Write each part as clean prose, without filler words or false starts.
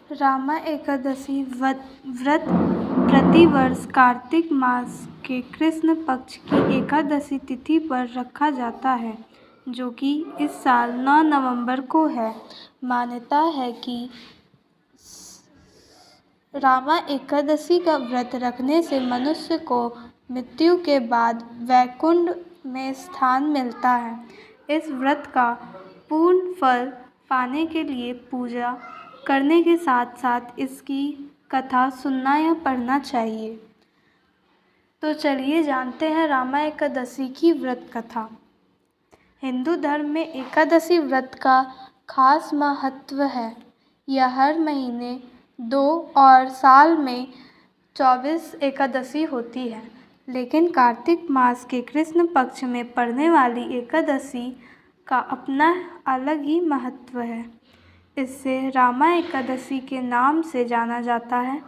रामा एकादशी व्रत प्रतिवर्ष कार्तिक मास के कृष्ण पक्ष की एकादशी तिथि पर रखा जाता है, जो कि इस साल 9 नवंबर को है। मान्यता है कि रामा एकादशी का व्रत रखने से मनुष्य को मृत्यु के बाद वैकुंठ में स्थान मिलता है। इस व्रत का पूर्ण फल पाने के लिए पूजा करने के साथ साथ इसकी कथा सुनना या पढ़ना चाहिए। तो चलिए जानते हैं रामा एकादशी की व्रत कथा। हिंदू धर्म में एकादशी व्रत का खास महत्व है। यह हर महीने 2 और साल में 24 एकादशी होती है, लेकिन कार्तिक मास के कृष्ण पक्ष में पड़ने वाली एकादशी का अपना अलग ही महत्व है। इसे रामा एकादशी के नाम से जाना जाता है।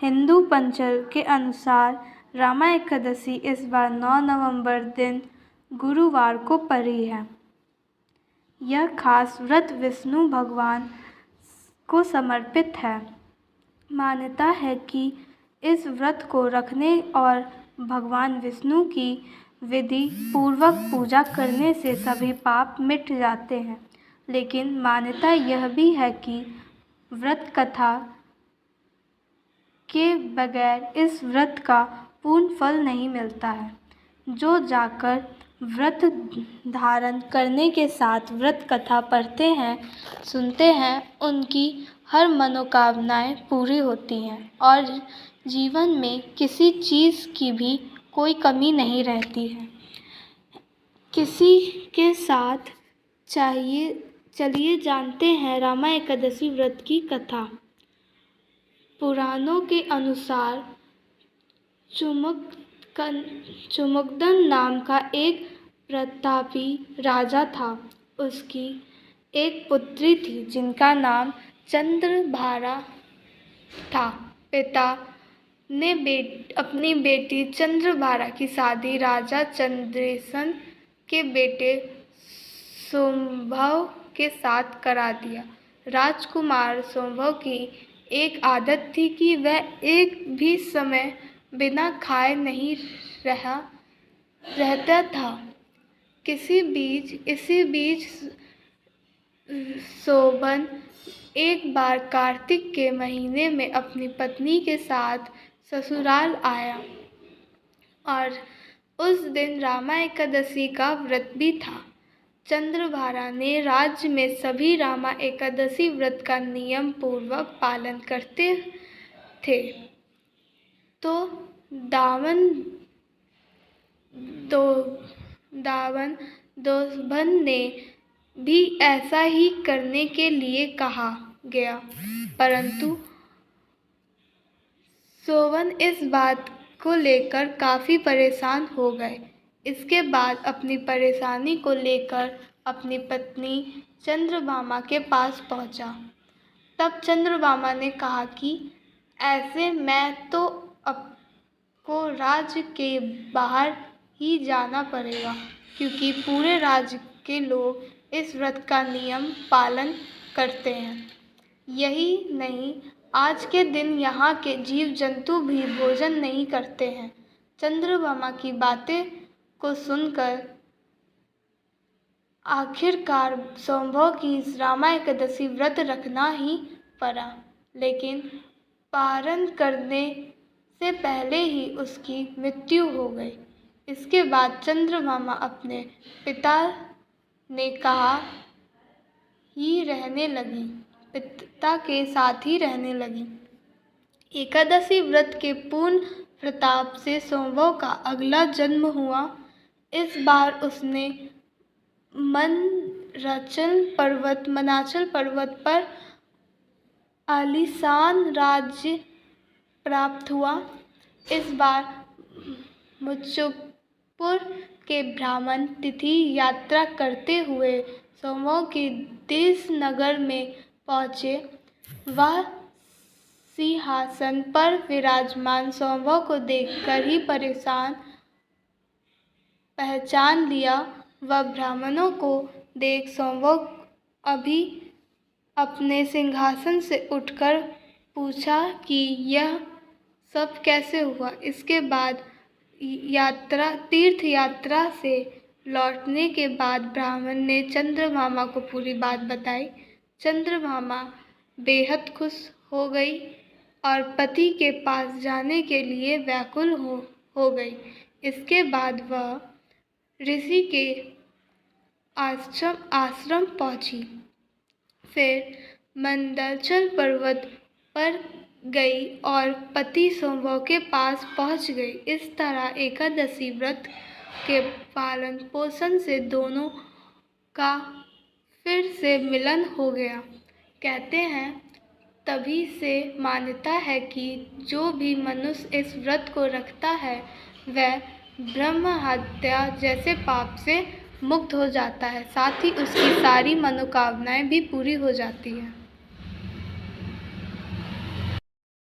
हिंदू पंचांग के अनुसार रामा एकादशी इस बार 9 नवंबर दिन गुरुवार को पड़ी है। यह खास व्रत विष्णु भगवान को समर्पित है। मान्यता है कि इस व्रत को रखने और भगवान विष्णु की विधि पूर्वक पूजा करने से सभी पाप मिट जाते हैं। लेकिन मान्यता यह भी है कि व्रत कथा के बगैर इस व्रत का पूर्ण फल नहीं मिलता है। जो जाकर व्रत धारण करने के साथ व्रत कथा पढ़ते हैं, सुनते हैं, उनकी हर मनोकामनाएं पूरी होती हैं और जीवन में किसी चीज़ की भी कोई कमी नहीं रहती है। किसी के साथ चलिए जानते हैं रामा एकादशी व्रत की कथा। पुराणों के अनुसार चुमकदन नाम का एक प्रतापी राजा था। उसकी एक पुत्री थी जिनका नाम चंद्रभागा था। पिता ने अपनी बेटी चंद्रभागा की शादी राजा चंद्रसेन के बेटे संभव के साथ करा दिया। राजकुमार संभव की एक आदत थी कि वह एक भी समय बिना खाए नहीं रहता था। इसी बीच शोभन एक बार कार्तिक के महीने में अपनी पत्नी के साथ ससुराल आया और उस दिन रामा एकादशी का व्रत भी था। चंद्रभागा ने राज्य में सभी रामा एकादशी व्रत का नियम पूर्वक पालन करते थे। तो दोबन ने भी ऐसा ही करने के लिए कहा गया, परंतु शोभन इस बात को लेकर काफ़ी परेशान हो गए। इसके बाद अपनी परेशानी को लेकर अपनी पत्नी चंद्रभागा के पास पहुंचा। तब चंद्रभागा ने कहा कि ऐसे मैं तो आपको राज्य के बाहर ही जाना पड़ेगा, क्योंकि पूरे राज्य के लोग इस व्रत का नियम पालन करते हैं। यही नहीं, आज के दिन यहाँ के जीव जंतु भी भोजन नहीं करते हैं। चंद्रभागा की बातें को सुनकर आखिरकार संभव की रामा एकादशी व्रत रखना ही पड़ा, लेकिन पारण करने से पहले ही उसकी मृत्यु हो गई। इसके बाद चंद्रभागा अपने पिता के साथ ही रहने लगी। एकादशी व्रत के पूर्ण प्रताप से संभव का अगला जन्म हुआ। इस बार उसने मनाचल पर्वत पर आलीशान राज्य प्राप्त हुआ। इस बार मुजफ्फरपुर के ब्राह्मण तीर्थ यात्रा करते हुए संभव के देश नगर में पहुँचे। वह सिंहासन पर विराजमान संभव को देखकर ही पहचान लिया। वह ब्राह्मणों को देख संभव अपने सिंहासन से उठकर पूछा कि यह सब कैसे हुआ। इसके बाद तीर्थ यात्रा से लौटने के बाद ब्राह्मण ने चंद्रभामा को पूरी बात बताई। चंद्रभामा बेहद खुश हो गई और पति के पास जाने के लिए व्याकुल हो गई। इसके बाद वह ऋषि के आश्रम पहुंची। फिर मंदराचल पर्वत पर गई और पति स्वयंवर के पास पहुंच गई। इस तरह एकादशी व्रत के पालन पोषण से दोनों का फिर से मिलन हो गया। कहते हैं तभी से मान्यता है कि जो भी मनुष्य इस व्रत को रखता है वह ब्रह्म हत्या जैसे पाप से मुक्त हो जाता है, साथ ही उसकी सारी मनोकामनाएं भी पूरी हो जाती हैं।